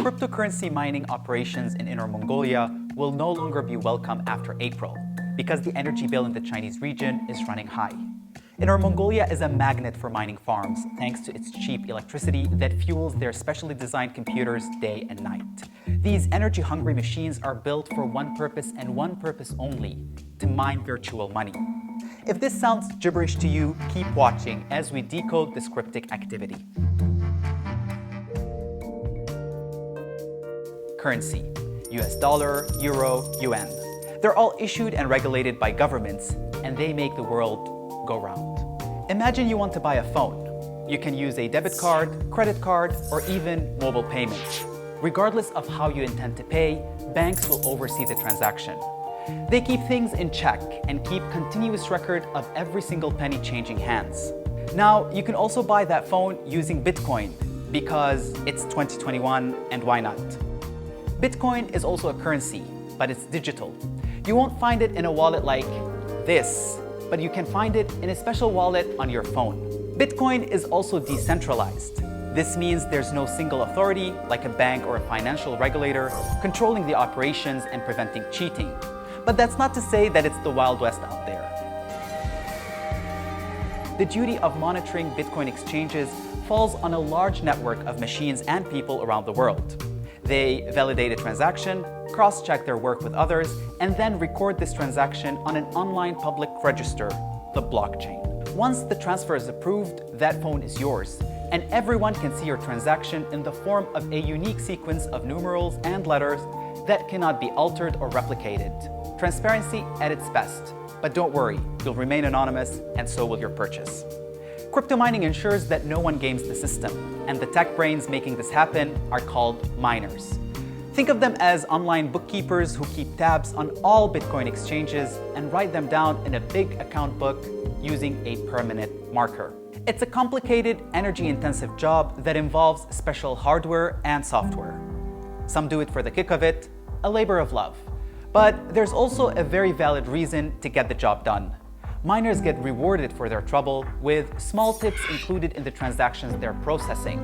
Cryptocurrency mining operations in Inner Mongolia will no longer be welcome after April because the energy bill in the Chinese region is running high. Inner Mongolia is a magnet for mining farms thanks to its cheap electricity that fuels their specially designed computers day and night. These energy-hungry machines are built for one purpose and one purpose only: to mine virtual money. If this sounds gibberish to you, keep watching as we decode this cryptic activity. Currency: US dollar, euro, yuan. They're all issued and regulated by governments, and they make the world go round. Imagine you want to buy a phone. You can use a debit card, credit card, or even mobile payments. Regardless of how you intend to pay, banks will oversee the transaction. They keep things in check and keep continuous record of every single penny changing hands. Now, you can also buy that phone using Bitcoin because it's 2021 and why not? Bitcoin is also a currency, but it's digital. You won't find it in a wallet like this, but you can find it in a special wallet on your phone. Bitcoin is also decentralized. This means there's no single authority, like a bank or a financial regulator, controlling the operations and preventing cheating. But that's not to say that it's the Wild West out there. The duty of monitoring Bitcoin exchanges falls on a large network of machines and people around the world. They validate a transaction, cross-check their work with others, and then record this transaction on an online public register, the blockchain. Once the transfer is approved, that phone is yours, and everyone can see your transaction in the form of a unique sequence of numerals and letters that cannot be altered or replicated. Transparency at its best. But don't worry, you'll remain anonymous, and so will your purchase. Cryptomining ensures that no one games the system, and the tech brains making this happen are called miners. Think of them as online bookkeepers who keep tabs on all Bitcoin exchanges and write them down in a big account book using a permanent marker. It's a complicated, energy-intensive job that involves special hardware and software. Some do it for the kick of it, a labor of love. But there's also a very valid reason to get the job done. Miners get rewarded for their trouble with small tips included in the transactions they're processing.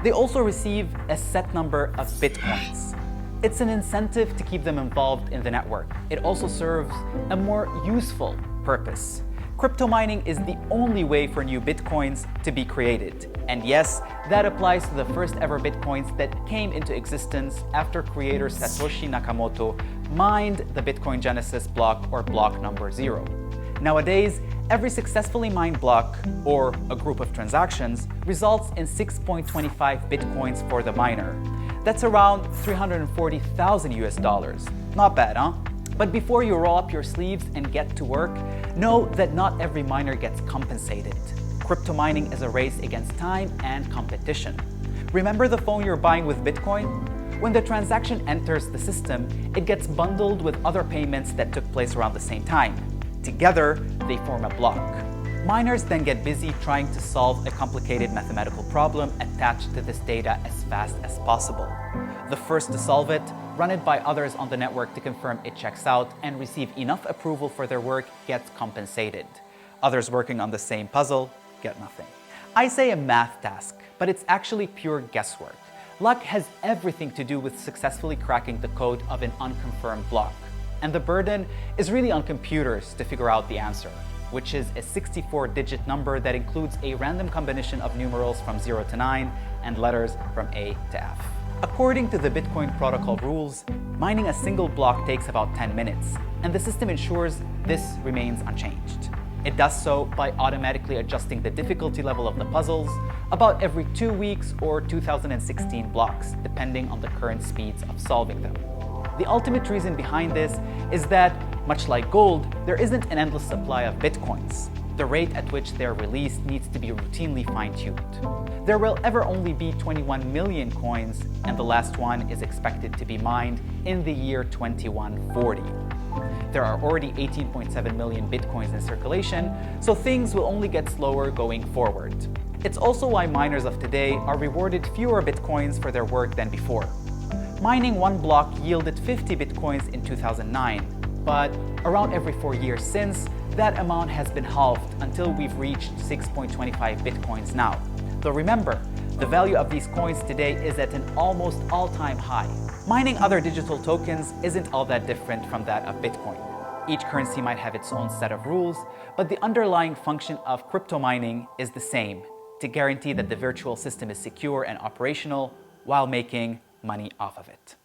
They also receive a set number of Bitcoins. It's an incentive to keep them involved in the network. It also serves a more useful purpose. Crypto mining is the only way for new Bitcoins to be created. And yes, that applies to the first ever Bitcoins that came into existence after creator Satoshi Nakamoto mined the Bitcoin Genesis block or block number 0. Nowadays, every successfully mined block, or a group of transactions, results in 6.25 Bitcoins for the miner. That's around 340,000 US dollars. Not bad, huh? But before you roll up your sleeves and get to work, know that not every miner gets compensated. Crypto mining is a race against time and competition. Remember the phone you're buying with Bitcoin? When the transaction enters the system, it gets bundled with other payments that took place around the same time. Together, they form a block. Miners then get busy trying to solve a complicated mathematical problem attached to this data as fast as possible. The first to solve it, run it by others on the network to confirm it checks out and receive enough approval for their work gets compensated. Others working on the same puzzle get nothing. I say a math task, but it's actually pure guesswork. Luck has everything to do with successfully cracking the code of an unconfirmed block. And the burden is really on computers to figure out the answer, which is a 64-digit number that includes a random combination of numerals from 0 to 9 and letters from A to F. According to the Bitcoin protocol rules, mining a single block takes about 10 minutes, and the system ensures this remains unchanged. It does so by automatically adjusting the difficulty level of the puzzles about every 2 weeks or 2016 blocks, depending on the current speeds of solving them. The ultimate reason behind this is that, much like gold, there isn't an endless supply of Bitcoins. The rate at which they're released needs to be routinely fine-tuned. There will ever only be 21 million coins, and the last one is expected to be mined in the year 2140. There are already 18.7 million Bitcoins in circulation, so things will only get slower going forward. It's also why miners of today are rewarded fewer Bitcoins for their work than before. Mining one block yielded 50 Bitcoins in 2009, but around every 4 years since, that amount has been halved until we've reached 6.25 Bitcoins now. Though remember, The value of these coins today is at an almost all-time high. Mining other digital tokens isn't all that different from that of Bitcoin. Each currency might have its own set of rules, but the underlying function of crypto mining is the same, to guarantee that the virtual system is secure and operational while making money off of it.